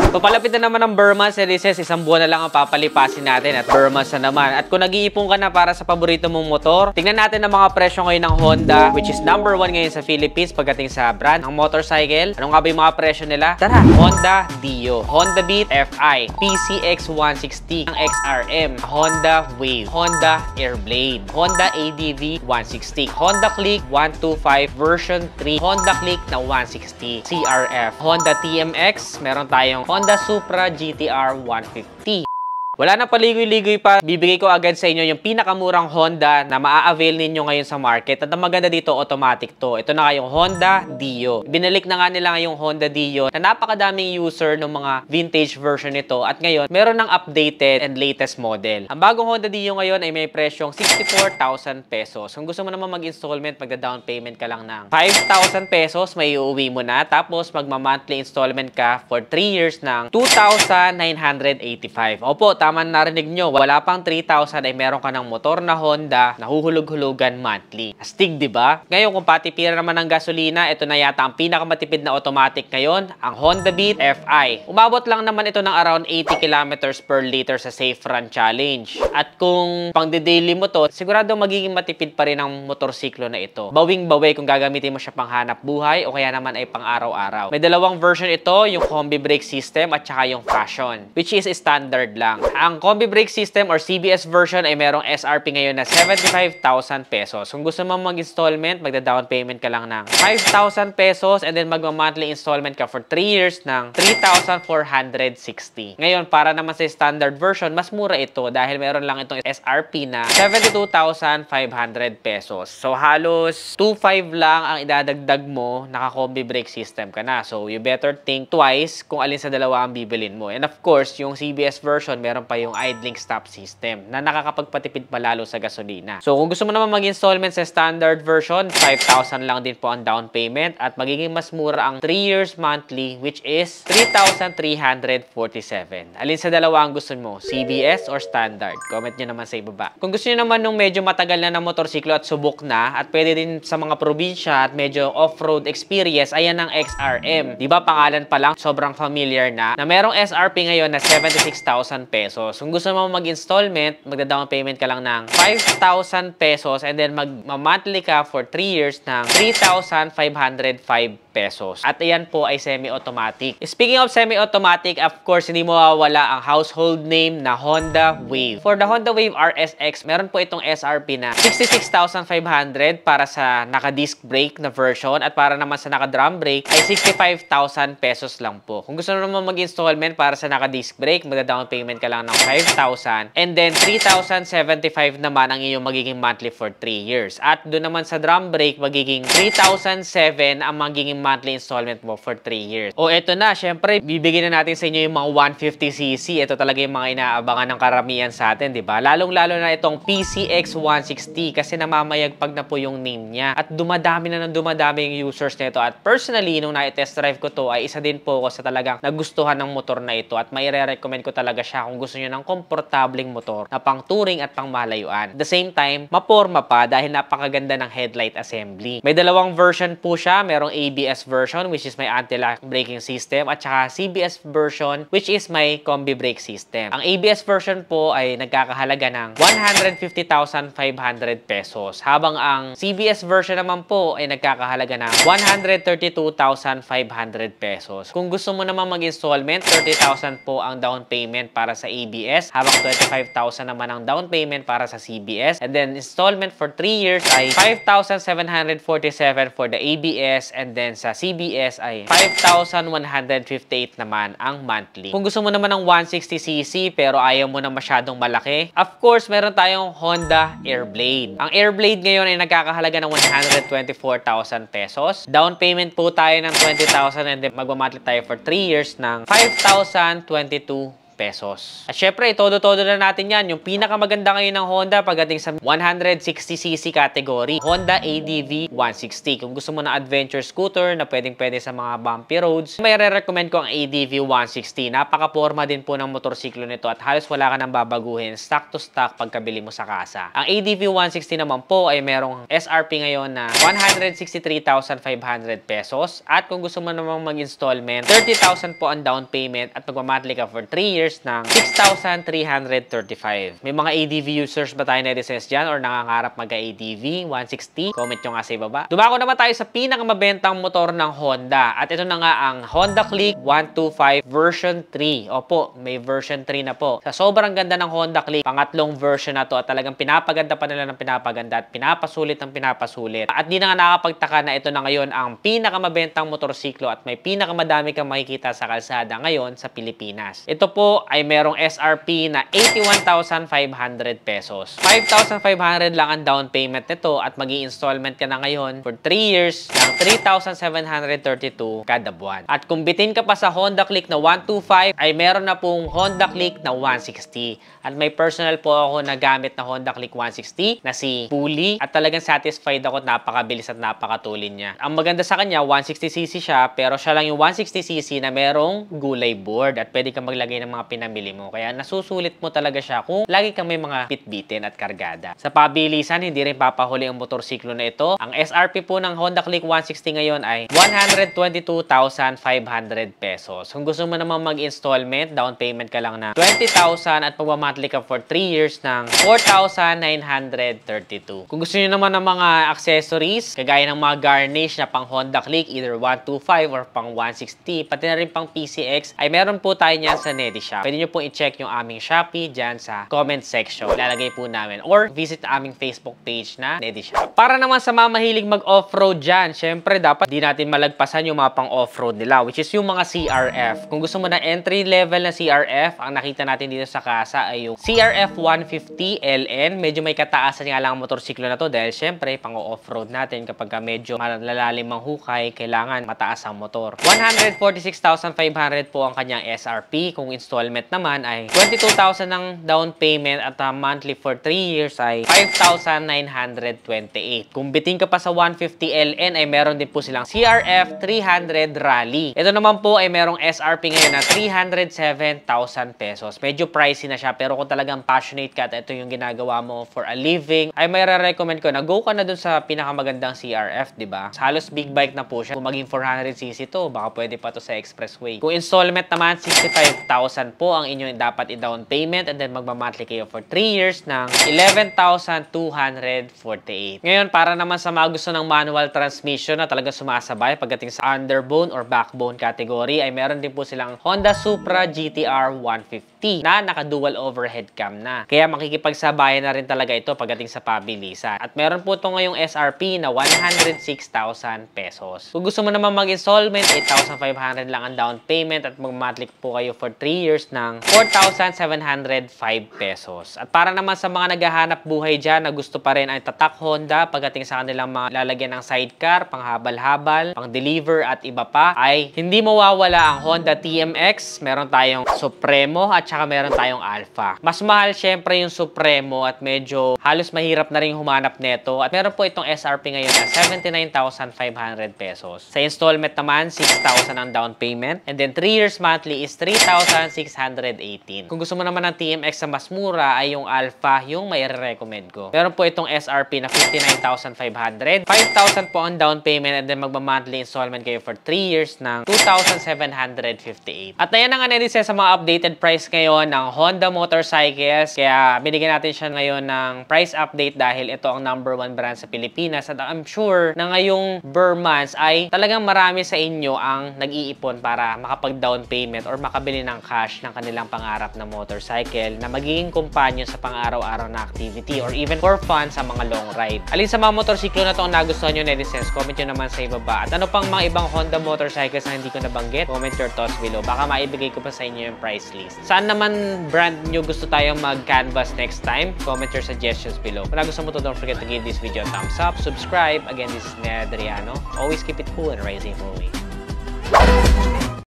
Papalapit na naman ng Burma Series, isang buwan na lang ang papalipasin natin at Burma na naman. At kung nag-iipon ka na para sa paborito mong motor, tingnan natin ang mga presyo ngayon ng Honda, which is number 1 ngayon sa Philippines pagdating sa brand ng motorcycle. Ano nga ba yung mga presyo nila? Tara! Honda Dio, Honda Beat Fi, PCX 160, ang XRM, Honda Wave, Honda Airblade, Honda ADV 160, Honda Click 125 version 3, Honda Click na 160, CRF, Honda TMX, meron tayong Honda Supra GTR 150. Wala na paligoy-ligoy pa, bibigay ko agad sa inyo yung pinakamurang Honda na maa-avail ninyo ngayon sa market. At ang maganda dito, automatic to. Ito na nga yung Honda Dio. Binalik na nga nila ngayong Honda Dio na napakadaming user ng mga vintage version nito. At ngayon, meron ng updated and latest model. Ang bagong Honda Dio ngayon ay may presyong 64,000 pesos. Kung gusto mo naman mag-installment, magda-down payment ka lang ng 5,000 pesos, may iuwi mo na. Tapos, magma-monthly installment ka for 3 years ng 2,985. Opo, tama narinig nyo, wala pang 3,000 ay meron ka ng motor na Honda na huhulog-hulugan monthly. Astig, di ba? Ngayon, kung patipira naman ng gasolina, ito na yata ang pinakamatipid na automatic ngayon, ang Honda Beat Fi. Umabot lang naman ito ng around 80 kilometers per liter sa Safe Run Challenge. At kung pang-daily mo to, sigurado magiging matipid pa rin ang motorsiklo na ito. Bawing-bawi kung gagamitin mo siya pang hanap buhay o kaya naman ay pang araw-araw. May dalawang version ito, yung combi brake system at saka yung fashion, which is standard lang. Ang combi brake system or CBS version ay merong SRP ngayon na 75,000 pesos. Kung gusto mo mag-installment, magda-down payment ka lang ng 5,000 pesos and then magma-monthly installment ka for 3 years ng 3,460. Ngayon, para naman sa standard version, mas mura ito dahil meron lang itong SRP na 72,500 pesos. So, halos 2,500 lang ang idadagdag mo, naka-combi brake system ka na. So, you better think twice kung alin sa dalawa ang bibilin mo. And of course, yung CBS version, meron pa yung idling stop system na nakakapagpatipid pa lalo sa gasolina. So, kung gusto mo naman mag-installment sa standard version, 5,000 lang din po ang down payment at magiging mas mura ang 3 years monthly, which is 3,347. Alin sa dalawa ang gusto mo? CBS or standard? Comment nyo naman sa ibaba. Kung gusto nyo naman nung medyo matagal na ng motorsiklo at subok na at pwede din sa mga probinsya at medyo off-road experience, ayan ang XRM. Diba pangalan pa lang, sobrang familiar na merong SRP ngayon na 76,000 pesos. Kung gusto mo mag-installment, magda-down payment ka lang ng 5,000 pesos and then mag-monthly ka for 3 years ng 3,505 pesos. At ayan po ay semi-automatic. Speaking of semi-automatic, of course, hindi mo mawawala ang household name na Honda Wave. For the Honda Wave RSX, meron po itong SRP na 66,500 para sa naka-disc brake na version at para naman sa naka-drum brake ay 65,000 pesos lang po. Kung gusto mo naman mag-installment para sa naka-disc brake, magda-down payment ka lang ng 5,000 and then 3,075 naman ang iyong magiging monthly for 3 years. At doon naman sa drum brake, magiging 3,007 ang magiging monthly installment mo for 3 years. O eto na, syempre, bibigyan na natin sa inyo yung mga 150cc. Ito talaga yung mga inaabangan ng karamihan sa atin, di ba? Lalong-lalo na itong PCX 160 kasi namamayagpag na po yung name niya. At dumadami na ng dumadami yung users nito. At personally, nung na-test drive ko to, ay isa din po ako sa talagang nagustuhan ng motor na ito. At may re-recommend ko talaga siya kung gusto nyo ng komportabling motor na pang touring at pang malayuan. At the same time, maporma pa dahil napakaganda ng headlight assembly. May dalawang version po siya. Merong ABS version which is may anti-lock braking system at saka CBS version which is may combi brake system. Ang ABS version po ay nagkakahalaga ng 150,500 pesos habang ang CBS version naman po ay nagkakahalaga ng 132,500 pesos. Kung gusto mo naman mag-installment, 30,000 po ang down payment para sa ABS habang 25,000 naman ang down payment para sa CBS and then installment for 3 years ay 5,747 for the ABS and then sa CBS ay 5,158 naman ang monthly. Kung gusto mo naman ng 160cc pero ayaw mo na masyadong malaki, of course, meron tayong Honda Airblade. Ang Airblade ngayon ay nagkakahalaga ng 124,000 pesos. Down payment po tayo ng 20,000 and then magmamatli tayo for 3 years ng 5,022 pesos. At syempre, todo-todo na natin yan. Yung pinakamaganda ngayon ng Honda pagdating sa 160cc category, Honda ADV 160. Kung gusto mo ng adventure scooter na pwedeng-pwede sa mga bumpy roads, may re-recommend ko ang ADV 160. Napaka-porma din po ng motorsiklo nito at halos wala ka nang babaguhin. Stock to stock pagkabili mo sa kasa. Ang ADV 160 naman po ay merong SRP ngayon na 163,500 pesos. At kung gusto mo namang mag-installment, 30,000 po ang down payment at magmamonthly ka for 3 years ng 6,335. May mga ADV users ba tayo netizens dyan or nangangarap magka-ADV 160? Comment nyo nga sa ibaba. Dumako naman tayo sa pinakamabentang motor ng Honda. At ito na nga ang Honda Click 125 version 3. Opo, may version 3 na po. Sa sobrang ganda ng Honda Click, pangatlong version na to at talagang pinapaganda pa nila ng pinapaganda at pinapasulit ng pinapasulit. At di na nga nakapagtaka na ito na ngayon ang pinakamabentang motorsiklo at may pinakamadami kang makikita sa kalsada ngayon sa Pilipinas. Ito po ay merong SRP na 81,500 pesos. 5,500 lang ang down payment nito at mag-i-installment ka na ngayon for 3 years ng 3,732 kada buwan. At kung bitin ka pa sa Honda Click na 125 ay meron na pong Honda Click na 160. At may personal po ako na gamit na Honda Click 160 na si Puli at talagang satisfied ako at napakabilis at napakatulin niya. Ang maganda sa kanya, 160cc siya pero siya lang yung 160cc na merong gulay board at pwede kang maglagay ng mga pinamili mo. Kaya nasusulit mo talaga siya kung lagi kang may mga bitbitin at kargada. Sa pabilisan, hindi rin papahuli ang motorsiklo na ito. Ang SRP po ng Honda Click 160 ngayon ay 122,500 pesos. Kung gusto mo naman mag-installment, down payment ka lang na 20,000 at pagmamonthly ka for 3 years ng 4,932. Kung gusto niyo naman ng mga accessories, kagaya ng mga garnish na pang Honda Click, either 125 or pang 160, pati na rin pang PCX, ay meron po tayo niyan sa Nedishop. Pwede nyo po i-check yung aming Shopee dyan sa comment section. Ilalagay po namin. Or visit aming Facebook page na Nedishop. Para naman sa mga mahilig mag-offroad dyan, syempre dapat di natin malagpasan yung mga pang offroad nila, which is yung mga CRF. Kung gusto mo na entry level na CRF, ang nakita natin dito sa kasa ay yung CRF 150 LN. Medyo may kataasan nga lang ang motorsiklo na to dahil syempre pang off-road natin kapag medyo malalalim ang hukay, kailangan mataas ang motor. 146,500 po ang kanyang SRP. Kung installment naman ay 22,000 ng down payment at monthly for 3 years ay 5,928. Kung bitin ka pa sa 150 LN ay meron din po silang CRF 300 Rally. Ito naman po ay merong SRP ngayon na 307,000 pesos. Medyo pricey na siya pero kung talagang passionate ka at ito yung ginagawa mo for a living, ay may re-recommend ko na go ka na dun sa pinakamagandang CRF, di ba? Halos big bike na po siya. Kung maging 400cc to, baka pwede pa to sa expressway. Kung installment naman, 65,000 po ang inyong dapat i-down payment and then magmamonthly kayo for 3 years ng 11,248. Ngayon, para naman sa mga gusto ng manual transmission na talaga sumasabay pagdating sa underbone or backbone category, ay meron din po silang Honda Supra GTR 150 na naka-dual overhead cam na. Kaya makikipagsabayan na rin talaga ito pagdating sa pabilisan. At meron po ito ngayong SRP na 106,000 pesos. Kung gusto mo naman mag-installment, 8,500 lang ang down payment at mag-monthly po kayo for 3 years ng 4,705 pesos. At para naman sa mga naghahanap buhay dyan na gusto pa rin ay tatak Honda pagdating sa kanilang mga lalagyan ng sidecar, panghabal-habal, pang-deliver at iba pa, ay hindi mawawala ang Honda TMX. Meron tayong Supremo at saka meron tayong Alpha. Mas mahal syempre yung Supremo at medyo halos mahirap na rin humanap neto. At meron po itong SRP ngayon na 79,500 pesos. Sa installment naman, 6,000 ang down payment. And then 3 years monthly is 3,618. Kung gusto mo naman ng TMX na mas mura, ay yung Alpha yung may recommend ko. Meron po itong SRP na 59,500. 5,000 po ang down payment and then magma-monthly installment kayo for 3 years ng 2,758. At ayan na nga netizen sa mga updated price ngayon ng Honda motorcycles. Kaya binigyan natin siya ngayon ng price update dahil ito ang #1 brand sa Pilipinas. At I'm sure na ngayong Burr months ay talagang marami sa inyo ang nag-iipon para makapag-down payment or makabili ng cash ng kanilang pangarap na motorcycle na magiging companion sa pang-araw-araw na activity or even for fun sa mga long ride. Alin sa mga motorsiklo na ito ang nagustuhan nyo netizens? Comment nyo naman sa ibaba. At ano pang mga ibang Honda motorcycles na hindi ko nabanggit? Comment your thoughts below. Baka maibigay ko pa sa inyo yung price list. Saan naman brand nyo gusto tayong mag-canvas next time? Comment your suggestions below. Kung nagustuhan mo to, don't forget to give this video a thumbs up, subscribe. Again, this is Ned Adriano. Always keep it cool and rising always.